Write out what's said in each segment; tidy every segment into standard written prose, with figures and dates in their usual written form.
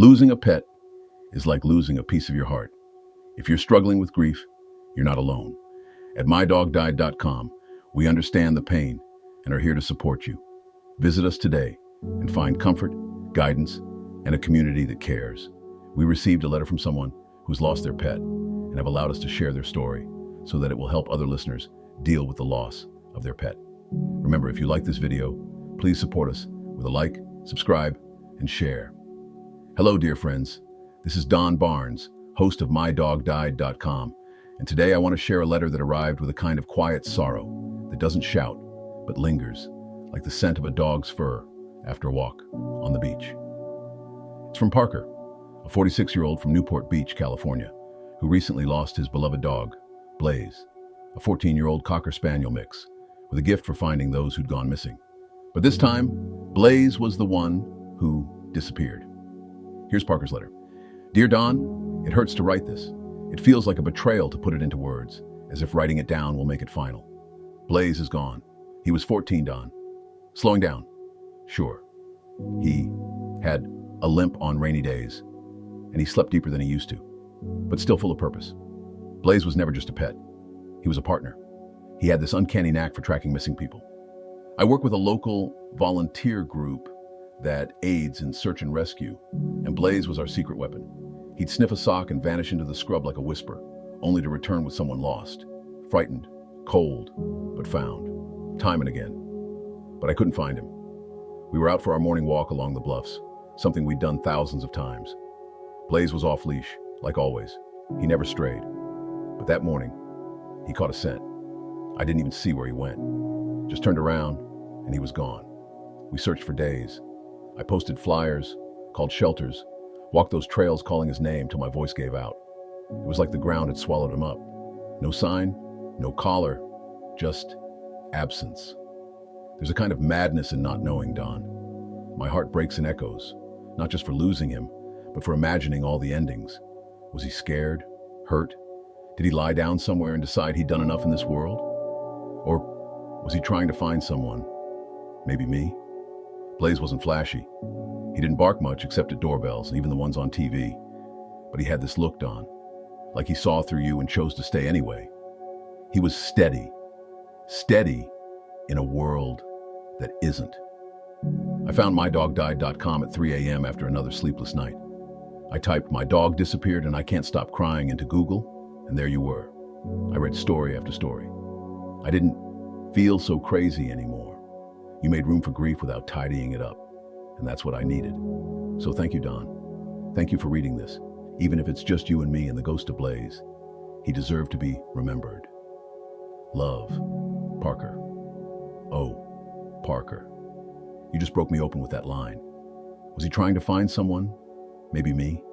Losing a pet is like losing a piece of your heart. If you're struggling with grief, you're not alone. At mydogdied.com, we understand the pain and are here to support you. Visit us today and find comfort, guidance, and a community that cares. We received a letter from someone who's lost their pet and have allowed us to share their story so that it will help other listeners deal with the loss of their pet. Remember, if you like this video, please support us with a like, subscribe, and share. Hello, dear friends. This is Don Barnes, host of mydogdied.com, and today I want to share a letter that arrived with a kind of quiet sorrow that doesn't shout, but lingers, like the scent of a dog's fur after a walk on the beach. It's from Parker, a 46-year-old from Newport Beach, California, who recently lost his beloved dog, Blaze, a 14-year-old Cocker Spaniel mix, with a gift for finding those who'd gone missing. But this time, Blaze was the one who disappeared. Here's Parker's letter. Dear Don, it hurts to write this. It feels like a betrayal to put it into words, as if writing it down will make it final. Blaze is gone. He was 14, Don. Slowing down. Sure. He had a limp on rainy days, and he slept deeper than he used to, but still full of purpose. Blaze was never just a pet. He was a partner. He had this uncanny knack for tracking missing people. I work with a local volunteer group that aids in search and rescue, and Blaze was our secret weapon. He'd sniff a sock and vanish into the scrub like a whisper, only to return with someone lost, frightened, cold, but found, time and again. But I couldn't find him. We were out for our morning walk along the bluffs, something we'd done thousands of times. Blaze was off leash, like always. He never strayed. But that morning, he caught a scent. I didn't even see where he went. Just turned around, and he was gone. We searched for days. I posted flyers, called shelters, walked those trails calling his name till my voice gave out. It was like the ground had swallowed him up. No sign, no collar, just absence. There's a kind of madness in not knowing, Don. My heart breaks in echoes, not just for losing him, but for imagining all the endings. Was he scared? Hurt? Did he lie down somewhere and decide he'd done enough in this world? Or was he trying to find someone? Maybe me? Blaze wasn't flashy. He didn't bark much except at doorbells, even the ones on TV. But he had this look, Don, like he saw through you and chose to stay anyway. He was steady in a world that isn't. I found mydogdied.com at 3 a.m. after another sleepless night. I typed "my dog disappeared and I can't stop crying" into Google, and there you were. I read story after story. I didn't feel so crazy anymore. You made room for grief without tidying it up, and that's what I needed. So thank you, Don. Thank you for reading this, even if it's just you and me and the ghost of Blaze. He deserved to be remembered. Love, Parker. Oh, Parker. You just broke me open with that line. Was he trying to find someone? Maybe me?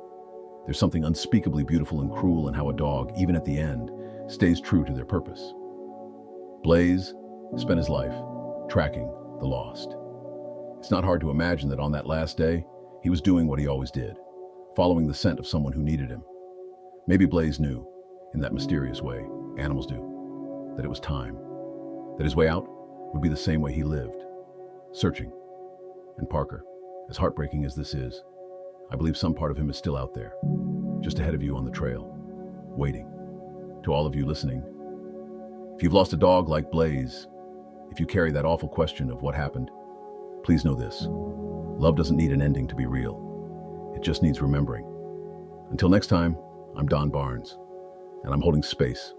There's something unspeakably beautiful and cruel in how a dog, even at the end, stays true to their purpose. Blaze spent his life tracking the lost. It's not hard to imagine that on that last day, he was doing what he always did, following the scent of someone who needed him. Maybe Blaze knew, in that mysterious way animals do, that it was time, that his way out would be the same way he lived, searching. And Parker, as heartbreaking as this is, I believe some part of him is still out there, just ahead of you on the trail, waiting. To all of you listening, if you've lost a dog like Blaze, if you carry that awful question of what happened, please know this. Love doesn't need an ending to be real. It just needs remembering. Until next time, I'm Don Barnes, and I'm holding space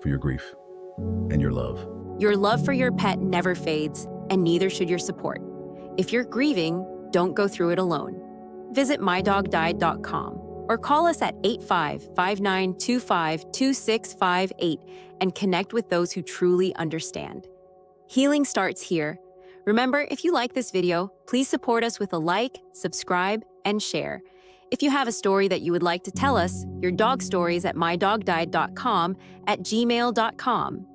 for your grief and your love. Your love for your pet never fades, and neither should your support. If you're grieving, don't go through it alone. Visit mydogdied.com or call us at 8559252658 and connect with those who truly understand. Healing starts here. Remember, if you like this video, please support us with a like, subscribe, and share. If you have a story that you would like to tell us, your dog stories at mydogdied.com at gmail.com.